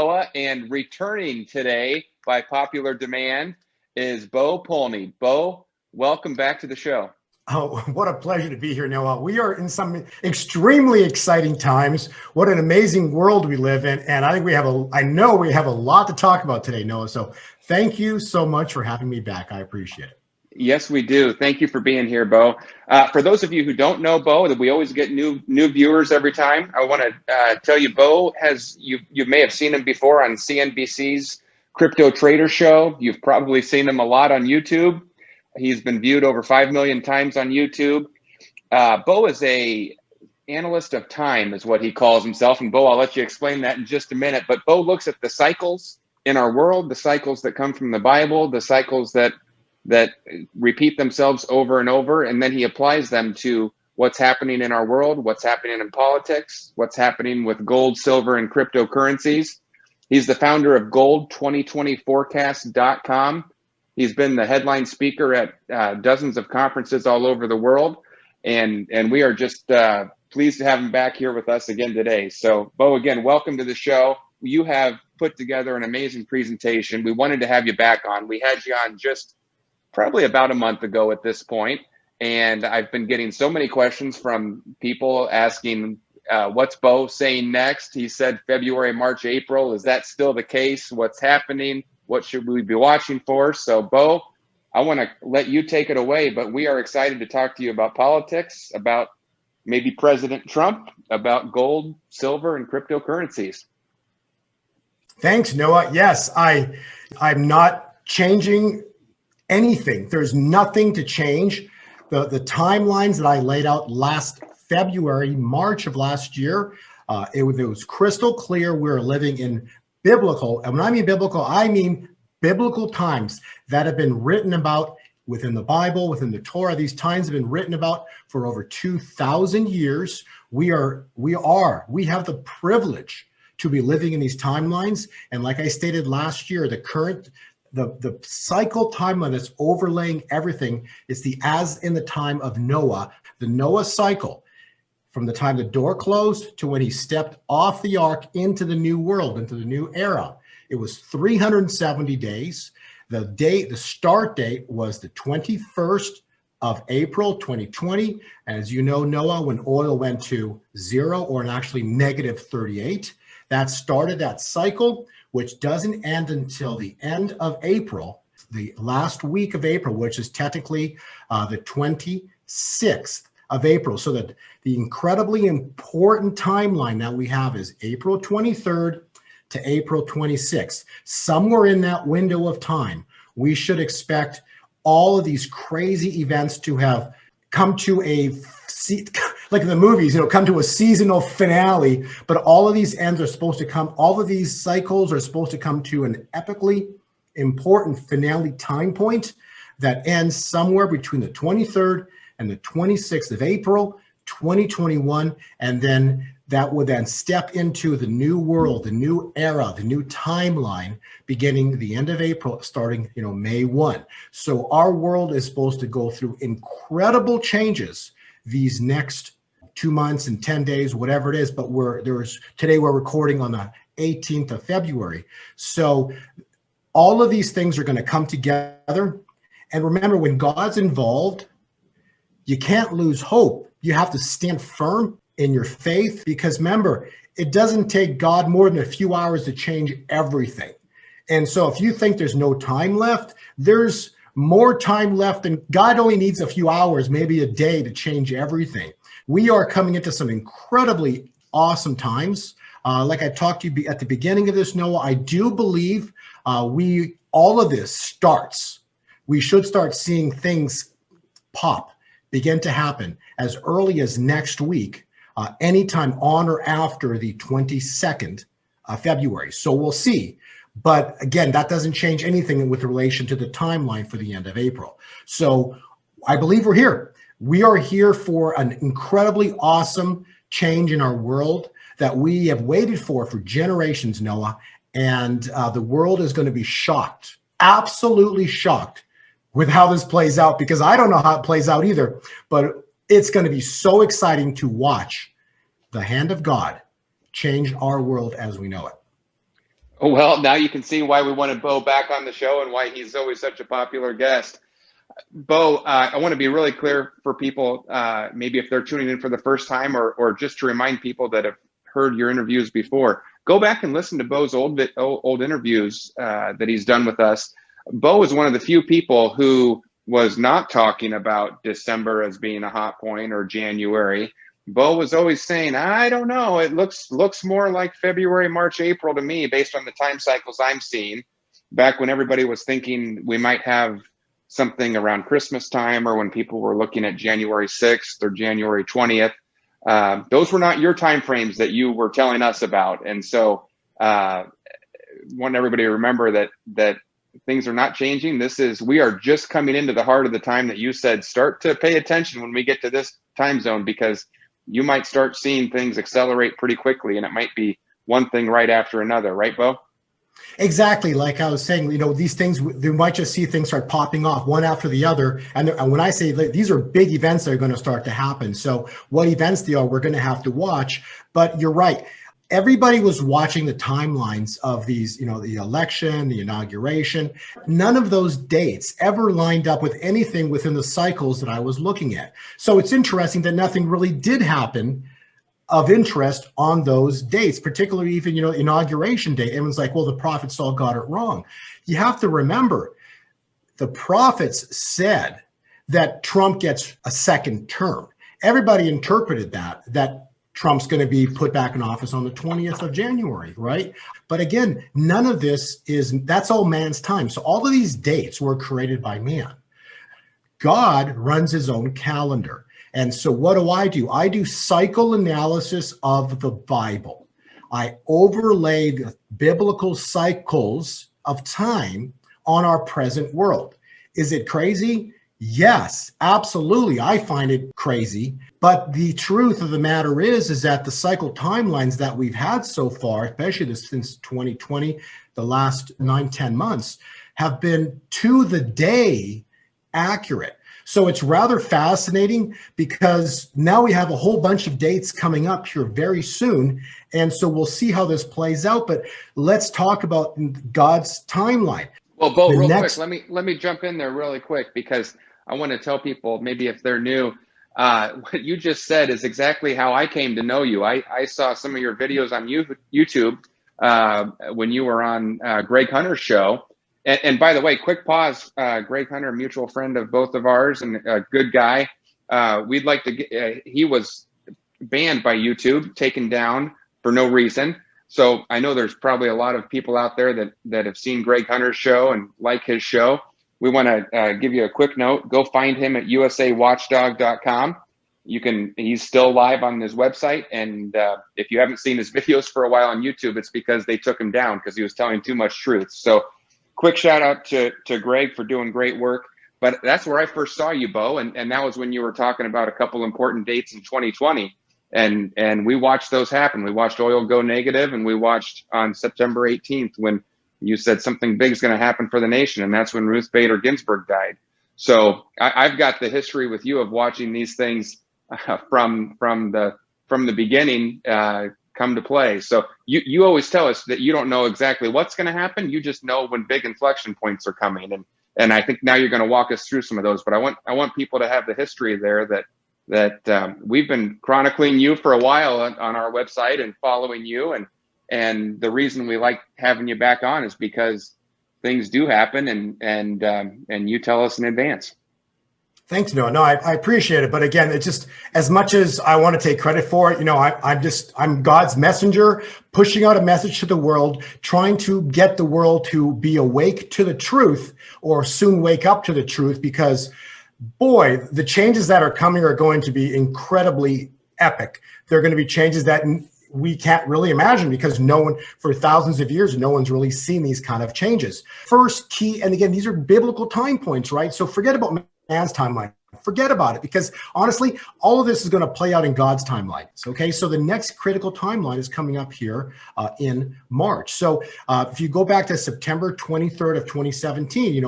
Noah, and returning today by popular demand is Bo Polny. Bo, welcome back to the show. Oh, what a pleasure to be here, Noah. We are in some extremely exciting times. What an amazing world we live in. And I think I know we have a lot to talk about today, Noah. So thank you so much for having me back. I appreciate it. Yes, we do. Thank you for being here, Bo. For those of you who don't know Bo, that we always get new viewers every time. I want to tell you, Bo you may have seen him before on CNBC's Crypto Trader Show. You've probably seen him a lot on YouTube. He's been viewed over 5 million times on YouTube. Bo is a analyst of time, is what he calls himself. And Bo, I'll let you explain that in just a minute. But Bo looks at the cycles in our world, the cycles that come from the Bible, the cycles that repeat themselves over and over, and then he applies them to what's happening in our world, what's happening in politics, what's happening with gold, silver, and cryptocurrencies. He's the founder of gold2020forecast.com. He's been the headline speaker at dozens of conferences all over the world, and we are just pleased to have him back here with us again today. So, Bo, again, welcome to the show. You have put together an amazing presentation. We wanted to have you back on. We had you on just probably about a month ago at this point, and I've been getting so many questions from people asking, what's Bo saying next? He said February, March, April. Is that still the case? What's happening? What should we be watching for? So, Bo, I want to let you take it away, but we are excited to talk to you about politics, about maybe President Trump, about gold, silver, and cryptocurrencies. Thanks, Noah. Yes, I'm not changing anything. There's nothing to change. The timelines that I laid out last February, March of last year, it was crystal clear. We're living in biblical, and when I mean biblical, I mean biblical times that have been written about within the Bible, within the Torah. These times have been written about for over 2,000 years. We have the privilege to be living in these timelines. And like I stated last year, the cycle timeline that's overlaying everything is as in the time of Noah, the Noah cycle, from the time the door closed to when he stepped off the ark into the new world, into the new era. It was 370 days. The start date was the 21st of April, 2020. As you know, Noah, when oil went to zero, or actually negative 38, that started that cycle, which doesn't end until the end of April, the last week of April, which is technically the 26th of April. So that the incredibly important timeline that we have is April 23rd to April 26th. Somewhere in that window of time, we should expect all of these crazy events to have come to like in the movies, come to a seasonal finale, but all of these ends are supposed to come, all of these cycles are supposed to come to an epically important finale time point that ends somewhere between the 23rd and the 26th of April, 2021. And then that would then step into the new world, the new era, the new timeline, beginning the end of April, starting, May 1. So our world is supposed to go through incredible changes these next 2 months and 10 days, whatever it is. But today we're recording on the 18th of February. So all of these things are going to come together. And remember, when God's involved, you can't lose hope. You have to stand firm in your faith, because remember, it doesn't take God more than a few hours to change everything. And so if you think there's no time left, there's more time left, and God only needs a few hours, maybe a day, to change everything. We are coming into some incredibly awesome times. Like I talked to you at the beginning of this, Noah, I do believe all of this starts. We should start seeing things begin to happen as early as next week, anytime on or after the 22nd of February. So we'll see. But again, that doesn't change anything with relation to the timeline for the end of April. So I believe we're here. We are here for an incredibly awesome change in our world that we have waited for generations, Noah. And the world is going to be shocked, absolutely shocked with how this plays out, because I don't know how it plays out either. But it's going to be so exciting to watch the hand of God change our world as we know it. Oh, well, now you can see why we wanted Bo back on the show and why he's always such a popular guest. Bo, I want to be really clear for people, maybe if they're tuning in for the first time, or just to remind people that have heard your interviews before, go back and listen to Bo's old interviews that he's done with us. Bo is one of the few people who was not talking about December as being a hot point or January. Bo was always saying, I don't know, it looks more like February, March, April to me, based on the time cycles I'm seeing. Back when everybody was thinking we might have something around Christmas time, or when people were looking at January 6th or January 20th. Those were not your time frames that you were telling us about. And so want everybody to remember that things are not changing. We are just coming into the heart of the time that you said, start to pay attention when we get to this time zone, because you might start seeing things accelerate pretty quickly, and it might be one thing right after another. Right, Bo? Exactly. Like I was saying, these things, they might just see things start popping off one after the other. And when I say these are big events that are going to start to happen. So what events they are, we're going to have to watch. But you're right. Everybody was watching the timelines of these, the election, the inauguration. None of those dates ever lined up with anything within the cycles that I was looking at. So it's interesting that nothing really did happen of interest on those dates, particularly even, inauguration day. Everyone's like, well, the prophets all got it wrong. You have to remember, the prophets said that Trump gets a second term. Everybody interpreted that Trump's going to be put back in office on the 20th of January, right? But again, none of this that's all man's time. So all of these dates were created by man. God runs his own calendar. And so what do? I do cycle analysis of the Bible. I overlay the biblical cycles of time on our present world. Is it crazy? Yes, absolutely. I find it crazy. But the truth of the matter is that the cycle timelines that we've had so far, especially since 2020, the last 9-10 months, have been to the day accurate. So it's rather fascinating, because now we have a whole bunch of dates coming up here very soon. And so we'll see how this plays out. But let's talk about God's timeline. Well, Bo, quick, let me jump in there really quick, because I want to tell people, maybe if they're new, what you just said is exactly how I came to know you. I saw some of your videos on YouTube when you were on Greg Hunter's show. And by the way, quick pause, Greg Hunter, a mutual friend of both of ours and a good guy. We'd like to get, he was banned by YouTube, taken down for no reason. So I know there's probably a lot of people out there that have seen Greg Hunter's show and like his show. We want to give you a quick note. Go find him at usawatchdog.com. He's still live on his website. And if you haven't seen his videos for a while on YouTube, it's because they took him down because he was telling too much truth. So quick shout out to Greg for doing great work. But that's where I first saw you, Bo. And that was when you were talking about a couple important dates in 2020. And we watched those happen. We watched oil go negative, and we watched on September 18th when you said something big is going to happen for the nation. And that's when Ruth Bader Ginsburg died. So I've got the history with you of watching these things from the beginning come to play. So you always tell us that you don't know exactly what's going to happen. You just know when big inflection points are coming. And I think now you're going to walk us through some of those. But I want people to have the history there that we've been chronicling you for a while on our website and following you. And the reason we like having you back on is because things do happen and you tell us in advance. Thanks, Noah. No, I appreciate it. But again, it's just, as much as I want to take credit for it, I'm God's messenger, pushing out a message to the world, trying to get the world to be awake to the truth, or soon wake up to the truth, because boy, the changes that are coming are going to be incredibly epic. They're going to be changes that we can't really imagine, because no one, for thousands of years, no one's really seen these kind of changes. First key, and again, these are biblical time points, right? So forget about man's timeline. Forget about it, because honestly, all of this is going to play out in God's timeline. Okay, so the next critical timeline is coming up here in March. So if you go back to September 23rd of 2017,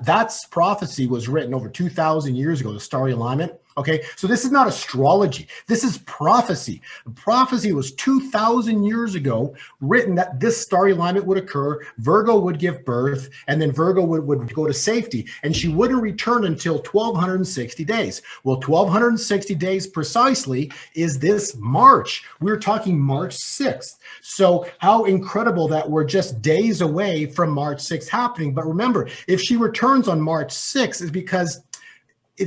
that's prophecy was written over 2,000 years ago, the starry alignment. Okay, so this is not astrology. This is prophecy. Prophecy was 2,000 years ago written that this star alignment would occur, Virgo would give birth, and then Virgo would go to safety, and she wouldn't return until 1,260 days. Well, 1,260 days precisely is this March. We're talking March 6th. So how incredible that we're just days away from March 6th happening. But remember, if she returns on March 6th, it's because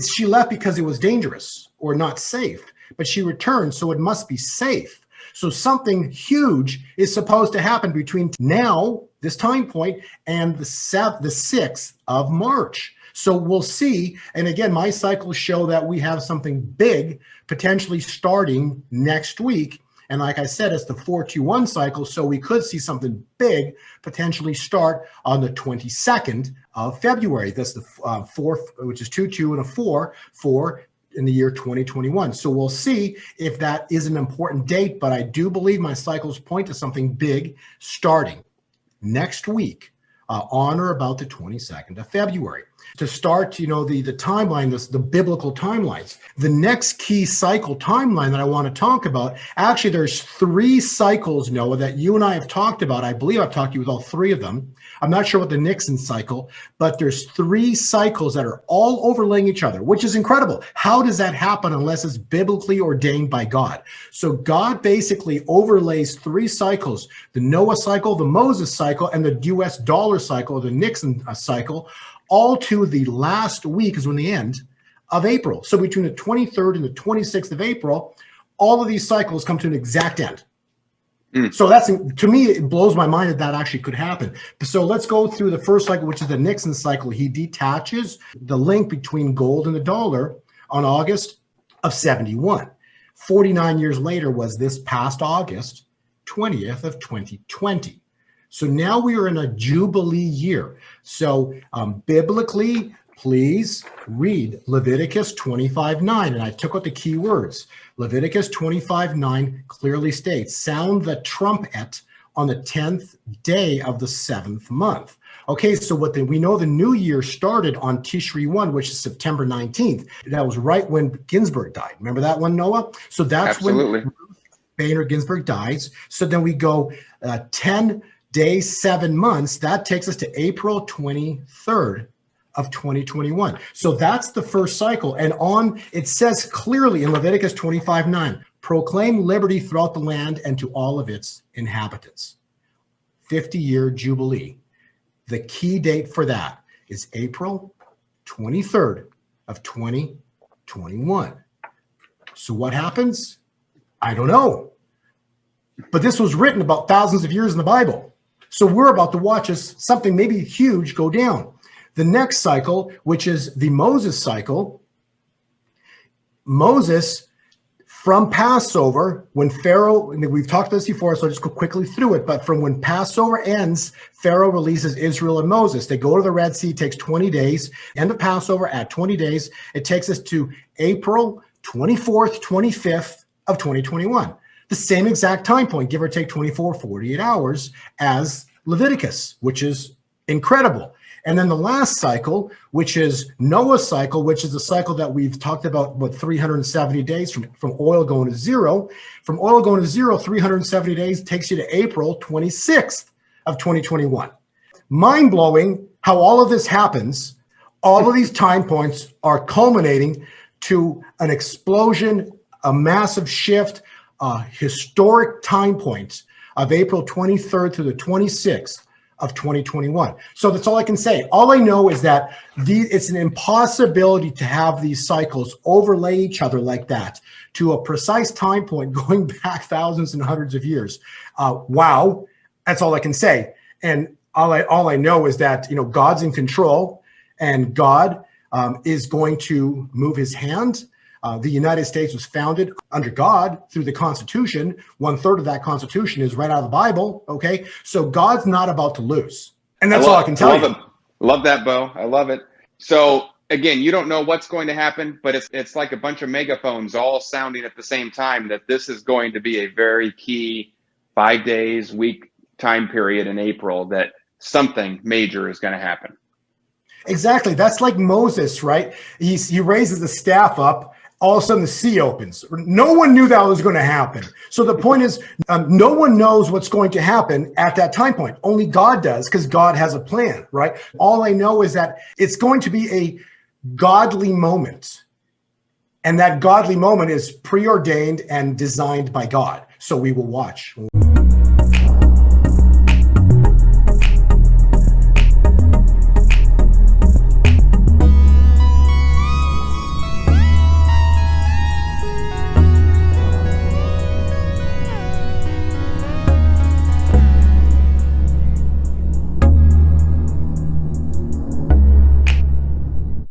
she left because it was dangerous or not safe, but she returned, so it must be safe. So something huge is supposed to happen between now, this time point, and the 6th of March. So we'll see. And again, my cycles show that we have something big potentially starting next week. And like I said, it's the 421 cycle, so we could see something big potentially start on the 22nd of February. That's the fourth, which is 2-2 and a 4 in the year 2021. So we'll see if that is an important date, but I do believe my cycles point to something big starting next week on or about the 22nd of February. To start, the timeline, the biblical timelines. The next key cycle timeline that I want to talk about, actually there's 3 cycles, Noah, that you and I have talked about. I believe I've talked to you with all 3 of them. I'm not sure what the Nixon cycle, but there's 3 cycles that are all overlaying each other, which is incredible. How does that happen unless it's biblically ordained by God? So God basically overlays 3 cycles, the Noah cycle, the Moses cycle, and the US dollar cycle, the Nixon cycle, all to the last week is when the end of April. So between the 23rd and the 26th of April, all of these cycles come to an exact end. So that's, to me, it blows my mind that actually could happen. So let's go through the first cycle, which is the Nixon cycle. He detaches the link between gold and the dollar on August of 71. 49 years later was this past August 20th of 2020. So now we are in a Jubilee year. So biblically, please read Leviticus 25:9. And I took out the key words. Leviticus 25:9 clearly states, sound the trumpet on the 10th day of the 7th month. Okay, so we know the new year started on Tishri 1, which is September 19th. That was right when Ginsburg died. Remember that one, Noah? So that's Absolutely. when Boehner Ginsburg dies. So then we go 10 days, 7 months. That takes us to April 23rd of 2021. So that's the first cycle. And it says clearly in Leviticus 25:9, proclaim liberty throughout the land and to all of its inhabitants. 50-year Jubilee. The key date for that is April 23rd of 2021. So what happens? I don't know. But this was written about thousands of years in the Bible. So we're about to watch something maybe huge go down. The next cycle, which is the Moses cycle, Moses from Passover, when Pharaoh, we've talked about this before, so I'll just go quickly through it, but from when Passover ends, Pharaoh releases Israel and Moses. They go to the Red Sea, it takes 20 days. End of Passover at 20 days. It takes us to April 24th, 25th of 2021. The same exact time point, give or take 24, 48 hours as Leviticus, which is incredible. And then the last cycle, which is Noah's cycle, which is the cycle that we've talked about, 370 days from oil going to zero. From oil going to zero, 370 days takes you to April 26th of 2021. Mind-blowing how all of this happens. All of these time points are culminating to an explosion, a massive shift, historic time points of April 23rd to the 26th of 2021. So that's all I can say. All I know is that it's an impossibility to have these cycles overlay each other like that to a precise time point going back thousands and hundreds of years. Wow, that's all I can say. And all I know is that God's in control, and God is going to move His hand. The United States was founded under God through the Constitution. 1/3 of that Constitution is right out of the Bible. Okay, so God's not about to lose, and that's all I can tell you. Love that, Bo. I love it. So again, you don't know what's going to happen, but it's like a bunch of megaphones all sounding at the same time that this is going to be a very key 5 days, week time period in April that something major is going to happen. Exactly. That's like Moses, right? He raises the staff up, all of a sudden the sea opens. No one knew that was going to happen. So the point is, no one knows what's going to happen at that time point. Only God does, because God has a plan, right? All I know is that it's going to be a godly moment. And that godly moment is preordained and designed by God. So we will watch.